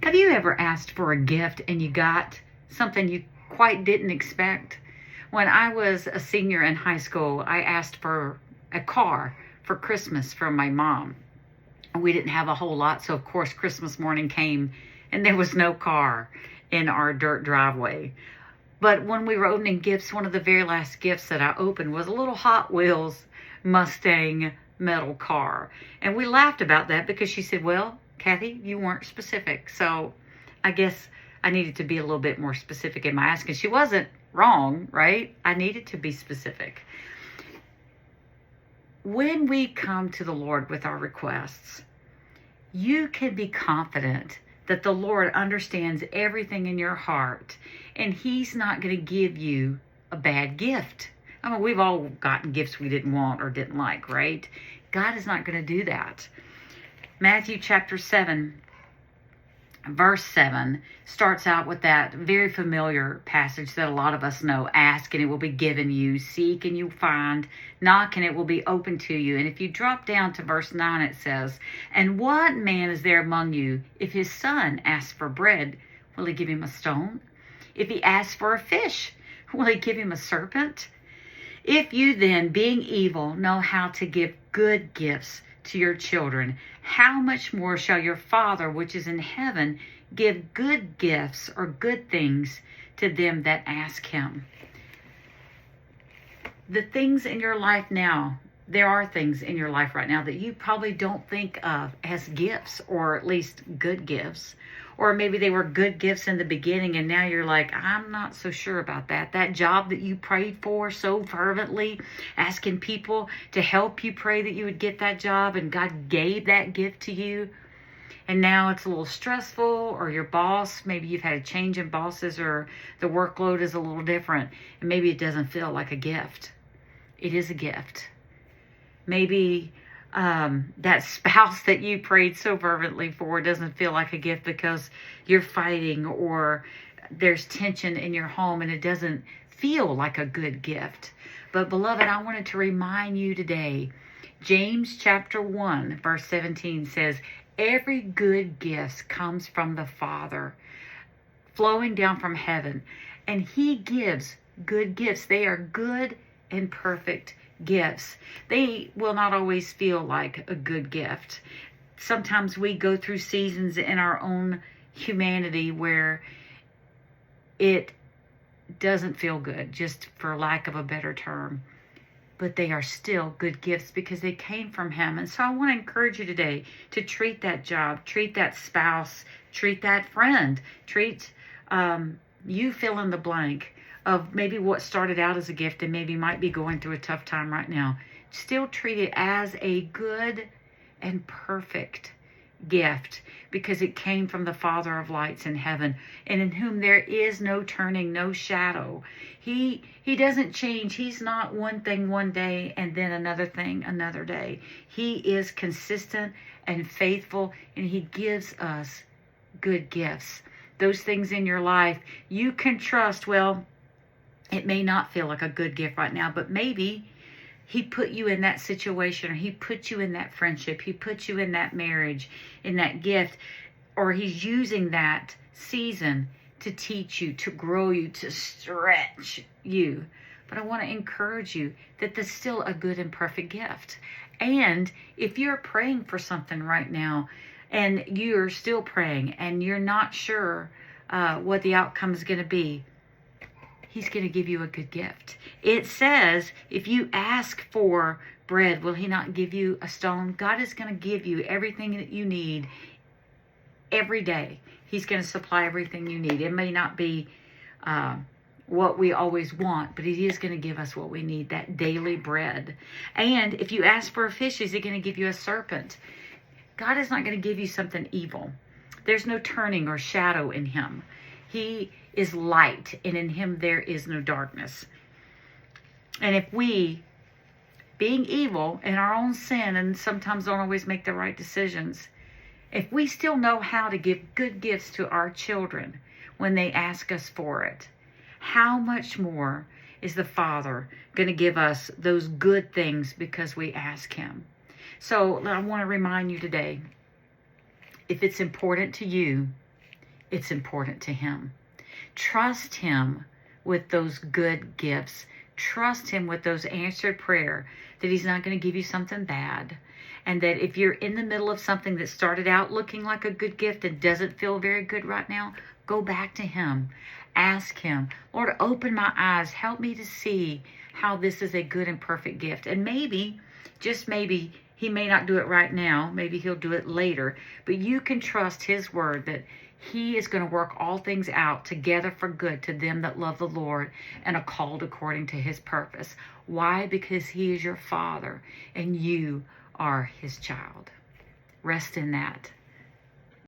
Have you ever asked for a gift and you got something you quite didn't expect? When I was a senior in high school, I asked for a car for Christmas from my mom. We didn't have a whole lot, so of course Christmas morning came and there was no car in our dirt driveway. But when we were opening gifts, one of the very last gifts that I opened was a little Hot Wheels Mustang metal car. And we laughed about that because she said, well, Kathy, you weren't specific. So I guess I needed to be a little bit more specific in my asking. She wasn't wrong, right? I needed to be specific. When we come to the Lord with our requests, you can be confident that the Lord understands everything in your heart, and He's not going to give you a bad gift. I mean, we've all gotten gifts we didn't want or didn't like, right? God is not going to do that. Matthew chapter 7, verse 7 starts out with that very familiar passage that a lot of us know. Ask and it will be given you. Seek and you find. Knock and it will be open to you. And if you drop down to verse 9, it says, and what man is there among you, if his son asks for bread, will he give him a stone? If he asks for a fish, will he give him a serpent? If you then, being evil, know how to give good gifts to your children, how much more shall your Father which is in heaven give good gifts or good things to them that ask Him? The things in your life now, there are things in your life right now that you probably don't think of as gifts, or at least good gifts. Or maybe they were good gifts in the beginning and now you're like, I'm not so sure about that. That job that you prayed for so fervently, asking people to help you pray that you would get that job, and God gave that gift to you. And now it's a little stressful, or your boss, maybe you've had a change in bosses, or the workload is a little different, and maybe it doesn't feel like a gift. It is a gift. Maybe that spouse that you prayed so fervently for doesn't feel like a gift because you're fighting, or there's tension in your home and it doesn't feel like a good gift. But beloved, I wanted to remind you today, James chapter 1 verse 17 says, every good gift comes from the Father, flowing down from heaven, and He gives good gifts. They are good and perfect gifts. They will not always feel like a good gift. Sometimes we go through seasons in our own humanity where it doesn't feel good, just for lack of a better term. But they are still good gifts because they came from Him. And so I want to encourage you today to treat that job, treat that spouse, treat that friend, treat you fill in the blank of maybe what started out as a gift and maybe might be going through a tough time right now. Still treat it as a good and perfect gift because it came from the Father of lights in heaven, and in whom there is no turning, no shadow. He doesn't change. He's not one thing one day and then another thing another day. He is consistent and faithful, and He gives us good gifts. Those things in your life you can trust. Well, it may not feel like a good gift right now, but maybe He put you in that situation, or He put you in that friendship, He put you in that marriage, in that gift, or He's using that season to teach you, to grow you, to stretch you. But I want to encourage you that there's still a good and perfect gift. And if you're praying for something right now, and you're still praying, and you're not sure what the outcome is going to be, He's going to give you a good gift. It says, if you ask for bread, will He not give you a stone? God is going to give you everything that you need every day. He's going to supply everything you need. It may not be what we always want, but He is going to give us what we need, that daily bread. And if you ask for a fish, is He going to give you a serpent? God is not going to give you something evil. There's no turning or shadow in Him. He is light, and in Him there is no darkness. And if we, being evil in our own sin and sometimes don't always make the right decisions, if we still know how to give good gifts to our children when they ask us for it, how much more is the Father going to give us those good things because we ask Him? So I want to remind you today, if it's important to you, it's important to Him. Trust Him with those good gifts. Trust Him with those answered prayer, that He's not going to give you something bad. And that if you're in the middle of something that started out looking like a good gift and doesn't feel very good right now, go back to Him. Ask Him, Lord, open my eyes. Help me to see how this is a good and perfect gift. And maybe, just maybe, He may not do it right now. Maybe He'll do it later. But you can trust His word that He is going to work all things out together for good to them that love the Lord and are called according to His purpose. Why? Because He is your Father and you are His child. Rest in that.